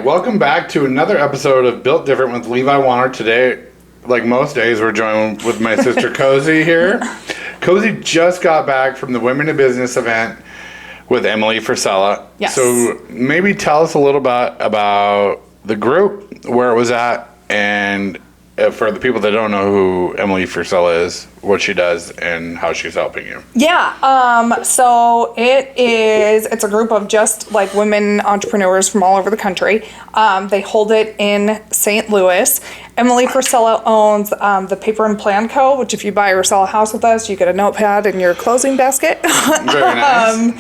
welcome back to another episode of Built Different with Levi Wanner. Today, like most days, we're joined with my sister Cozi here. Cozi just got back from the Women in Business event with Emily Frisella. Yes. So maybe tell us a little bit about the group, where it was at, and for the people that don't know who Emily Frisella is, what she does, and how she's helping you. Yeah, so it's a group of just like women entrepreneurs from all over the country. They hold it in St. Louis. Emily Frisella owns the Paper and Plan Co., which if you buy or sell a house with us, you get a notepad in your closing basket. Very nice.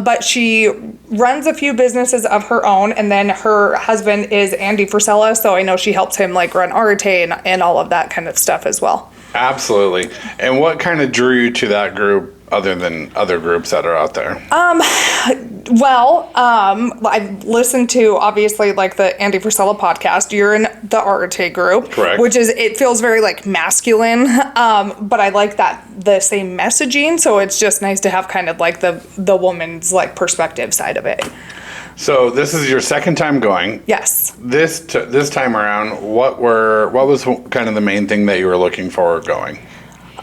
But she runs a few businesses of her own, and then her husband is Andy Frisella, so I know she helps him like run Arte and all of that kind of stuff as well. Absolutely. And what kind of drew you to that group other than other groups that are out there? I've listened to, obviously, like the Andy Frisella podcast. You're in the Arte group. Correct. Which is, it feels very like masculine, but I like that, the same messaging, so it's just nice to have kind of like the woman's like perspective side of it. So this is your second time going. Yes. This time around, what was kind of the main thing that you were looking for going?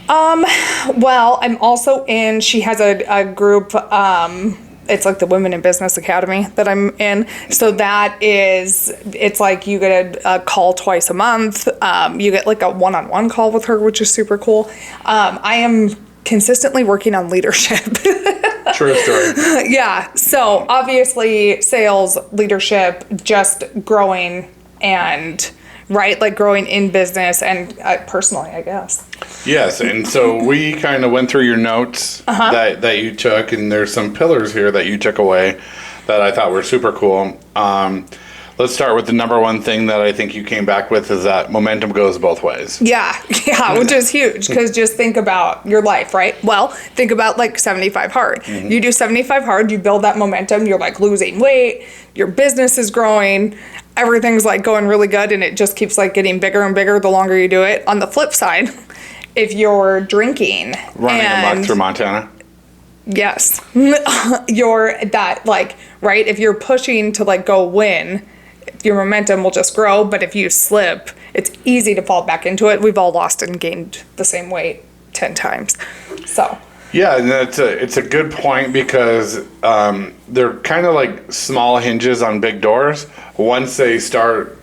Well, I'm also in, she has a group, it's like the Women in Business Academy that I'm in. So that is, it's like you get a call twice a month. You get like a one-on-one call with her, which is super cool. I am consistently working on leadership. True story. Yeah. So obviously sales, leadership, just growing and right, like growing in business and personally, I guess. Yes, and so we kind of went through your notes that you took, and there's some pillars here that you took away that I thought were super cool. Let's start with the number one thing that I think you came back with is that momentum goes both ways. Yeah, which is huge, because just think about your life, right? Well, think about like 75 hard. Mm-hmm. You do 75 hard, you build that momentum, you're like losing weight, your business is growing, everything's like going really good, and it just keeps like getting bigger and bigger the longer you do it. On the flip side, if you're drinking running amok through Montana. Yes. You're that like, right? If you're pushing to like go win, your momentum will just grow, but if you slip, it's easy to fall back into it. We've all lost and gained the same weight 10 times. So. Yeah, and it's a good point because they're kind of like small hinges on big doors. Once they start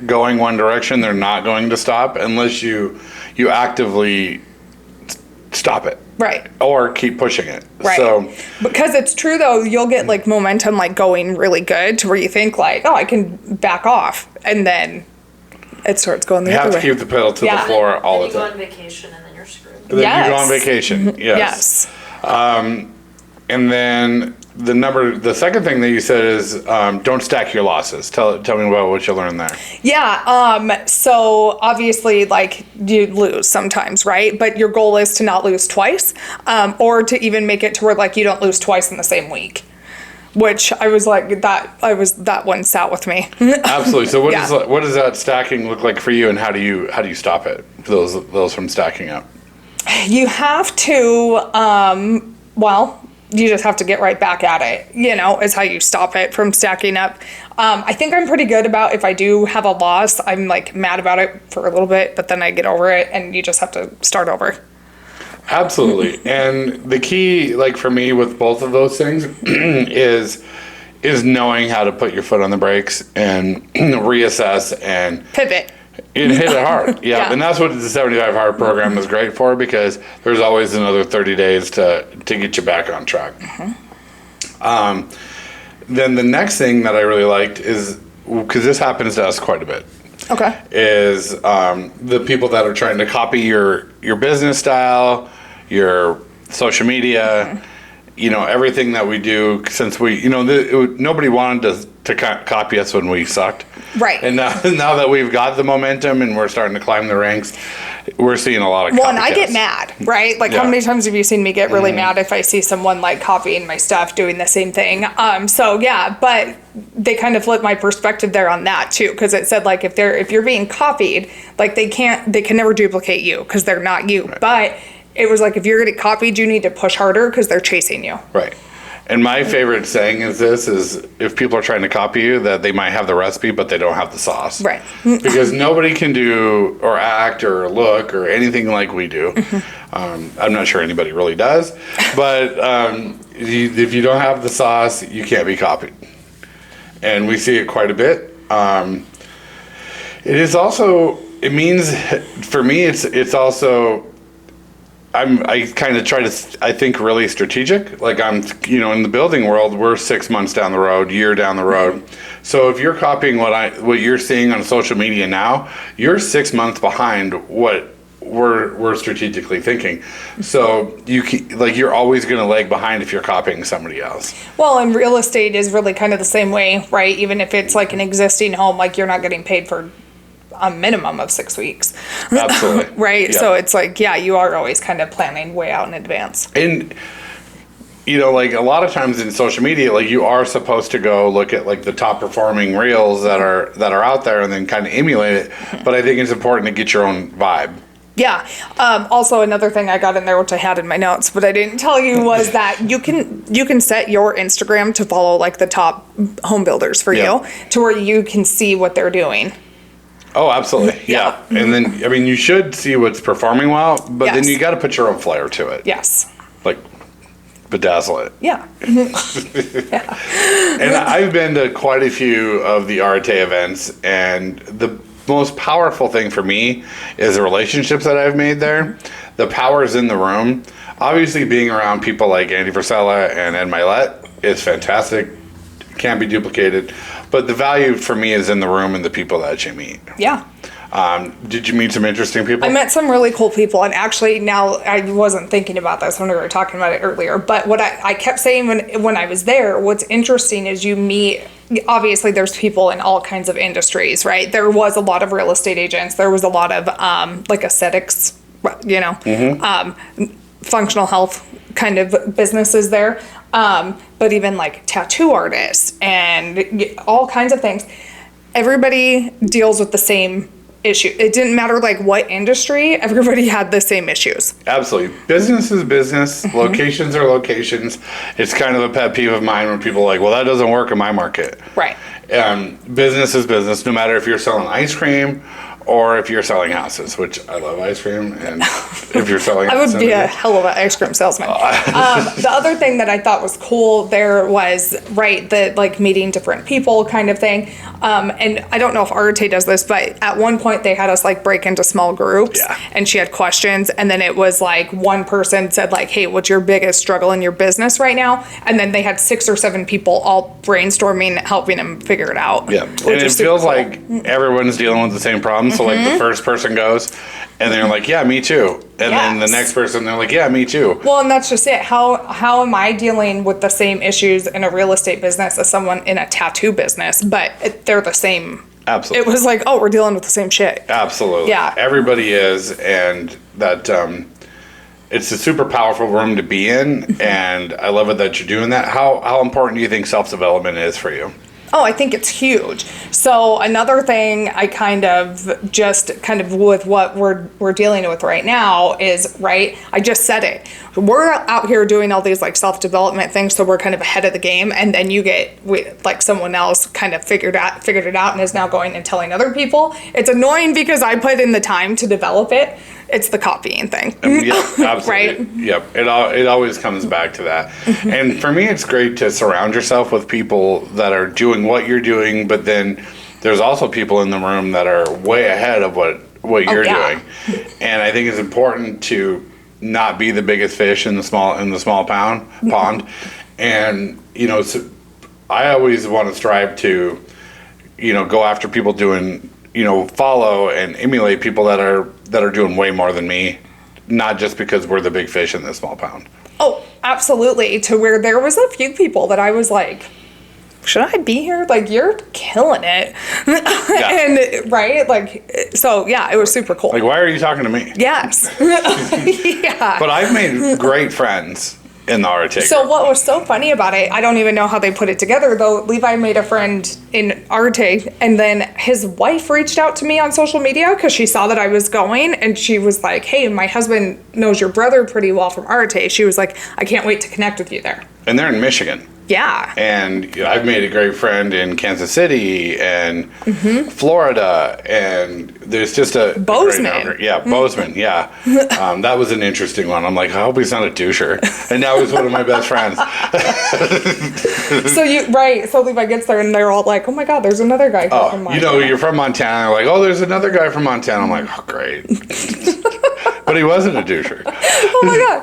going one direction, they're not going to stop unless you actively stop it. Right. Or keep pushing it. Right. So, because it's true though, you'll get like momentum like going really good to where you think like, oh, I can back off, and then it starts going the other way. You have to keep the pedal to the floor all the time. Then you go on vacation and then you're screwed. Then you go on vacation. Yes. And then the second thing that you said is don't stack your losses. Tell me about what you learned there. Yeah. So obviously, like you lose sometimes, right? But your goal is to not lose twice, or to even make it to where like you don't lose twice in the same week. Which I was like that one sat with me. Absolutely. So what does that stacking look like for you, and how do you stop it? Those from stacking up. You have to. You just have to get right back at it, is how you stop it from stacking up. I think I'm pretty good about if I do have a loss, I'm like mad about it for a little bit, but then I get over it and you just have to start over. Absolutely. And the key, like for me with both of those things is knowing how to put your foot on the brakes and reassess and pivot. And hit it hard. Yeah. And that's what the 75 Hard program is great for, because there's always another 30 days to get you back on track. Mm-hmm. Then the next thing that I really liked is, because this happens to us quite a bit. Okay. Is the people that are trying to copy your business style, your social media, everything that we do, since we, nobody wanted to copy us when we sucked. Right. And now that we've got the momentum and we're starting to climb the ranks, we're seeing a lot of copycats. Well, and I get mad, right? Like, how many times have you seen me get really mad if I see someone, like, copying my stuff, doing the same thing? But they kind of flipped my perspective there on that, too, because it said, like, if you're being copied, like, they can never duplicate you because they're not you. Right. But it was like, if you're getting copied, you need to push harder because they're chasing you. Right. And my favorite saying is this, is if people are trying to copy you, that they might have the recipe, but they don't have the sauce. Right. Because nobody can do or act or look or anything like we do. I'm not sure anybody really does. But if you don't have the sauce, you can't be copied. And we see it quite a bit. It is also, it means, for me, it's also... I kind of try to, I think, really strategic. Like in the building world, we're 6 months down the road, year down the road. So if you're copying what you're seeing on social media now, you're 6 months behind what we're strategically thinking. So you're always going to lag behind if you're copying somebody else. Well, and real estate is really kind of the same way, right? Even if it's like an existing home, like you're not getting paid for a minimum of 6 weeks. Absolutely. Right? Yeah. So it's like, yeah, you are always kind of planning way out in advance. And, like a lot of times in social media, like you are supposed to go look at like the top performing reels that are out there and then kind of emulate it. But I think it's important to get your own vibe. Yeah. Also, another thing I got in there, which I had in my notes, but I didn't tell you, was that you can set your Instagram to follow like the top home builders for you, to where you can see what they're doing. Oh, absolutely. Yeah. And then, you should see what's performing well, but then you got to put your own flair to it. Yes. Like, bedazzle it. Yeah. And I've been to quite a few of the Arte events, and the most powerful thing for me is the relationships that I've made there. The power is in the room. Obviously, being around people like Emily Frisella and Ed Milet is fantastic. Can't be duplicated. But the value for me is in the room and the people that you meet. Yeah. Did you meet some interesting people? I met some really cool people, and actually now I wasn't thinking about this when we were talking about it earlier, but what I kept saying when I was there, what's interesting is you meet, obviously there's people in all kinds of industries, right? There was a lot of real estate agents. There was a lot of like aesthetics, functional health kind of businesses there. But even like tattoo artists and all kinds of things. Everybody deals with the same issue. It didn't matter like what industry, everybody had the same issues. Absolutely. Business is business. Locations are locations. It's kind of a pet peeve of mine when people are like, well, that doesn't work in my market. Right. Business is business, no matter if you're selling ice cream or if you're selling houses, which I love ice cream, and if you're selling I would be a hell of an ice cream salesman. The other thing that I thought was cool there was, the like meeting different people kind of thing. And I don't know if Arte does this, but at one point they had us like break into small groups, and she had questions, and then it was like one person said like, hey, what's your biggest struggle in your business right now? And then they had 6 or 7 people all brainstorming, helping them figure it out. Yeah, and it feels like everyone's dealing with the same problem. So like the first person goes, and they're like, yeah, me too. And then the next person, they're like, yeah, me too. Well, and that's just it. How am I dealing with the same issues in a real estate business as someone in a tattoo business? But they're the same. Absolutely. It was like, oh, we're dealing with the same shit. Absolutely. Yeah. Everybody is, and that it's a super powerful room to be in, and I love it that you're doing that. How important do you think self-development is for you? Oh, I think it's huge. So another thing I kind of with what we're dealing with right now is, I just said it. We're out here doing all these like self-development things, so we're kind of ahead of the game, and then you get like someone else kind of figured it out and is now going and telling other people. It's annoying because I put in the time to develop it. It's the copying thing. Yeah, absolutely. Right? Yep. It always comes back to that. And for me, it's great to surround yourself with people that are doing what you're doing, but then there's also people in the room that are way ahead of what you're doing. And I think it's important to not be the biggest fish in the small pond. And so I always want to strive to go after people doing follow and emulate people that are doing way more than me, not just because we're the big fish in the small pond. Oh, absolutely. To where there was a few people that I was like, should I be here? Like, you're killing it. And so yeah, it was super cool. Like, why are you talking to me? Yes. Yeah. But I've made great friends in the RTA. So what was so funny about it, I don't even know how they put it together, though. Levi made a friend in Arte, and then his wife reached out to me on social media because she saw that I was going, and she was like, hey, my husband knows your brother pretty well from Arte. She was like, I can't wait to connect with you there. And they're in Michigan. Yeah. And I've made a great friend in Kansas City and Florida, and there's just a Bozeman. Bozeman. Yeah, that was an interesting one. I'm like, I hope he's not a doucher. And now he's one of my best friends. So Levi gets there and they're all like, oh my God, there's another guy from Montana. You're from Montana. They're like, oh, there's another guy from Montana. I'm like, oh, great. But he wasn't a doucher. Oh my God.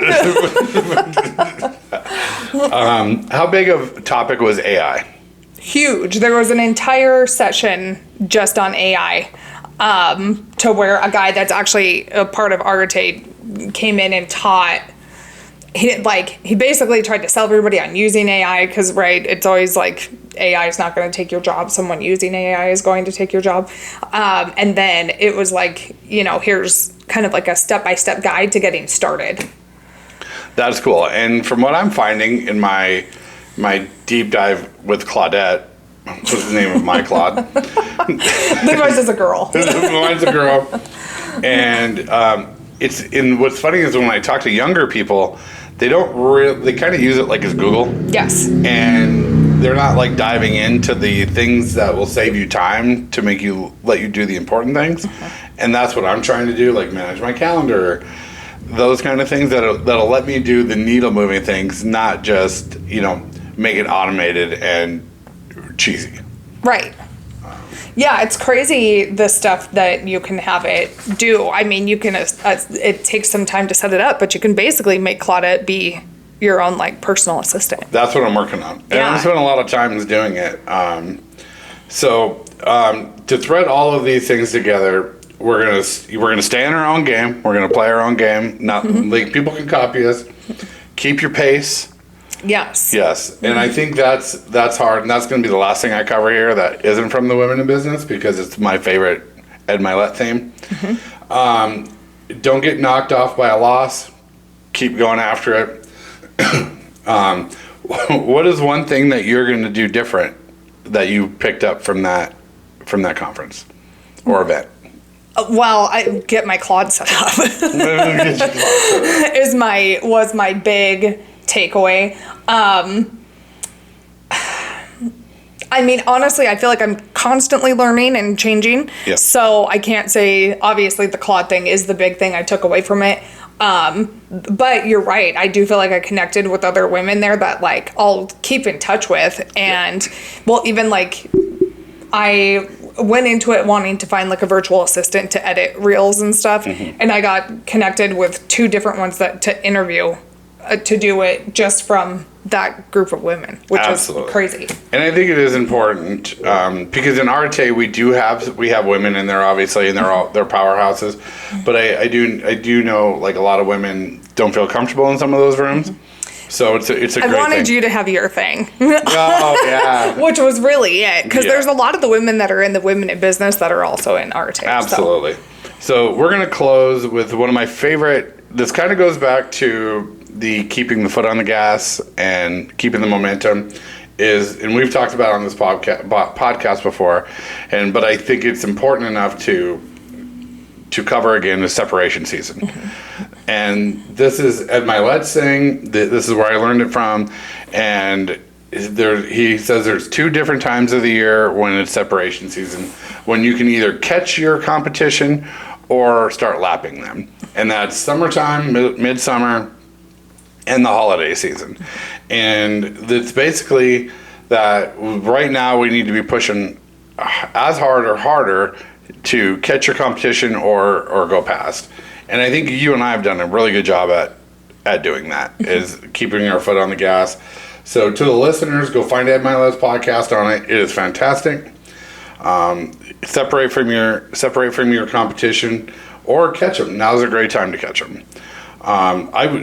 How big of a topic was AI? Huge. There was an entire session just on AI, to where a guy that's actually a part of Arte came in and taught. He basically tried to sell everybody on using AI because, right, it's always like AI is not going to take your job. Someone using AI is going to take your job. And then it was like, here's kind of like a step-by-step guide to getting started. That's cool. And from what I'm finding in my deep dive with Claudette, what's the name of my Claude? Levi's is a girl. Mine's a girl. And what's funny is when I talk to younger people, they kind of use it like as Google. Yes. And they're not like diving into the things that will save you time to let you do the important things. And that's what I'm trying to do, like manage my calendar, those kind of things that'll let me do the needle moving things, not just, make it automated and cheesy. Right. Yeah, it's crazy the stuff that you can have it do. I mean, you can, it takes some time to set it up, but you can basically make Claudette be your own personal assistant. That's what I'm working on. And I'm spending a lot of time doing it. To thread all of these things together, we're gonna stay in our own game. We're gonna play our own game. Not people can copy us. Keep your pace. Yes. And I think that's hard, and that's going to be the last thing I cover here that isn't from the Women in Business because it's my favorite Ed Milet theme. Don't get knocked off by a loss. Keep going after it. What is one thing that you're going to do different that you picked up from that conference or event? Well, I get my Claude set up. was my big takeaway. I mean, honestly, I feel like I'm constantly learning and changing. Yep. So I can't say, obviously, the Claude thing is the big thing I took away from it. But you're right. I do feel like I connected with other women there that I'll keep in touch with. And even I went into it wanting to find a virtual assistant to edit reels and stuff. And I got connected with 2 different ones to interview to do it just from that group of women, which Absolutely. is crazy. And I think it is important because in Arte we have women in there obviously, and they're powerhouses. But I do know a lot of women don't feel comfortable in some of those rooms. So it's a great thing. I wanted you to have your thing. Oh yeah. Which was really it, because there's a lot of the women that are in the Women in Business that are also in Arte. Absolutely. So we're gonna close with one of my favorite. This kind of goes back to the keeping the foot on the gas and keeping the momentum and we've talked about it on this podcast before, but I think it's important enough to cover again the separation season. And this is Ed Milet's thing. This is where I learned it from. And he says there's 2 different times of the year when it's separation season, when you can either catch your competition or start lapping them. And that's summertime, midsummer, and the holiday season. And it's basically that right now we need to be pushing as hard or harder to catch your competition or go past. And I think you and I have done a really good job at doing that, is keeping our foot on the gas. So to the listeners, go find Ed Milet's podcast on it. It is fantastic. Separate from your competition or catch them. Now's a great time to catch them.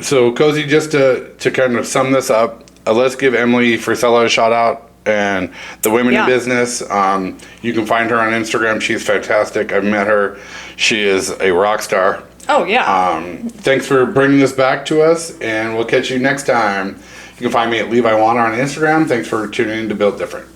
So Cozi, just to kind of sum this up, let's give Emily Frisella a shout out and the Women in Business. You can find her on Instagram. She's fantastic. I've met her. She is a rock star. Oh, yeah. Thanks for bringing this back to us, and we'll catch you next time. You can find me at Levi Wanner on Instagram. Thanks for tuning in to Build Different.